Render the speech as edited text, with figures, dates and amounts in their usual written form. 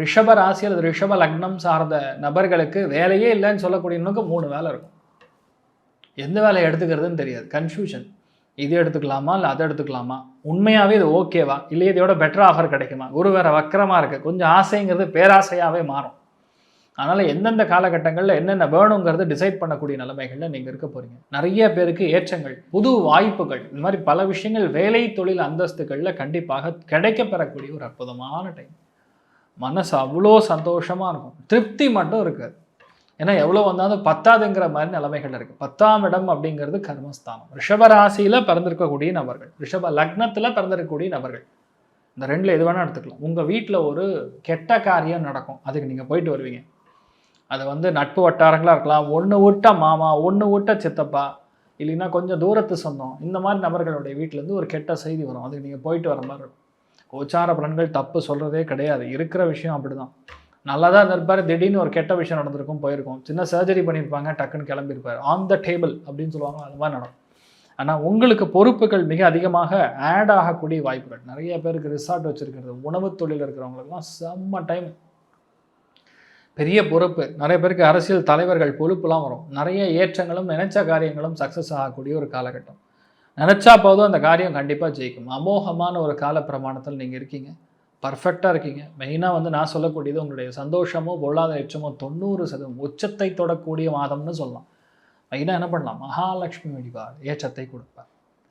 ரிஷப ராசி அல்லது ரிஷப லக்னம் சார்ந்த நபர்களுக்கு வேலையே இல்லைன்னு சொல்லக்கூடியவனுக்கு 3 வேலை இருக்கும். எந்த வேலையை எடுத்துக்கிறதுன்னு தெரியாது, கன்ஃபியூஷன். இது எடுத்துக்கலாமா இல்லை அதை எடுத்துக்கலாமா, உண்மையாகவே இது ஓகேவா இல்லை இதோட பெட்டர் ஆஃபர் கிடைக்குமா, குரு வேற வக்கரமாக இருக்குது, கொஞ்சம் ஆசைங்கிறது பேராசையாகவே மாறும். அதனால் எந்தெந்த காலகட்டங்களில் என்னென்ன வேணுங்கிறது டிசைட் பண்ணக்கூடிய நிலைமைகளில் நீங்கள் இருக்க போகிறீங்க. நிறைய பேருக்கு ஏற்றங்கள், புது வாய்ப்புகள், இந்த மாதிரி பல விஷயங்கள் வேலை தொழில் அந்தஸ்துகளில் கண்டிப்பாக கிடைக்கப்பெறக்கூடிய ஒரு அற்புதமான டைம். மனசு அவ்வளோ சந்தோஷமாக இருக்கும், திருப்தி மட்டும் இருக்காது. ஏன்னா எவ்வளோ வந்தாலும் பத்தாதுங்கிற மாதிரி நிலைமைகள் இருக்குது. 10ஆம் இடம் அப்படிங்கிறது கர்மஸ்தானம். ரிஷப ராசியில் பிறந்திருக்கக்கூடிய நபர்கள், ரிஷப லக்னத்தில் பிறந்திருக்கக்கூடிய நபர்கள், இந்த 2ல் எது வேணால் எடுத்துக்கலாம். உங்கள் வீட்டில் ஒரு கெட்ட காரியம் நடக்கும், அதுக்கு நீங்கள் போயிட்டு வருவீங்க. அது நட்பு வட்டாரங்களாக இருக்கலாம், ஒன்று விட்ட மாமா, ஒன்று விட்ட சித்தப்பா, இல்லைன்னா கொஞ்சம் தூரத்து சொந்தம், இந்த மாதிரி நபர்களுடைய வீட்டிலேருந்து ஒரு கெட்ட செய்தி வரும், அதுக்கு நீங்கள் போயிட்டு வர மாதிரி இருக்கும். கோச்சார பலன்கள் தப்பு சொல்கிறதே கிடையாது, இருக்கிற விஷயம் அப்படி தான். நல்லா தான் இருப்பார், திடீர்னு ஒரு கெட்ட விஷயம் நடந்திருக்கும், போயிருக்கும், சின்ன சர்ஜரி பண்ணியிருப்பாங்க, டக்குன்னு கிளம்பியிருப்பார், ஆன் த டேபிள் அப்படின்னு சொல்லுவாங்க, அது மாதிரி நடக்கும். ஆனால் உங்களுக்கு பொறுப்புகள் மிக அதிகமாக ஆட் ஆகக்கூடிய வாய்ப்புகள். நிறைய பேருக்கு ரிசார்ட் வச்சுருக்கிறது, உணவு தொழில் இருக்கிறவங்களுக்குலாம் செம்ம டைம், பெரிய பொறுப்பு. நிறைய பேருக்கு அரசியல் தலைவர்கள் பொறுப்புலாம் வரும், நிறைய ஏற்றங்களும் நினைச்ச காரியங்களும் சக்ஸஸ் ஆகக்கூடிய ஒரு காலகட்டம். நினச்சா போதும் அந்த காரியம் கண்டிப்பாக ஜெயிக்கும். அமோகமான ஒரு கால பிரமாணத்தில் நீங்கள் இருக்கீங்க, பர்ஃபெக்டாக இருக்கீங்க. மெயினாக நான் சொல்லக்கூடியது உங்களுடைய சந்தோஷமோ பொருளாதார ஏற்றமோ 90% உச்சத்தை தொடக்கூடிய மாதம்னு சொல்லலாம். மெயினாக என்ன பண்ணலாம், மகாலட்சுமி வழிபாடு ஏற்றத்தை கொடுப்பார்.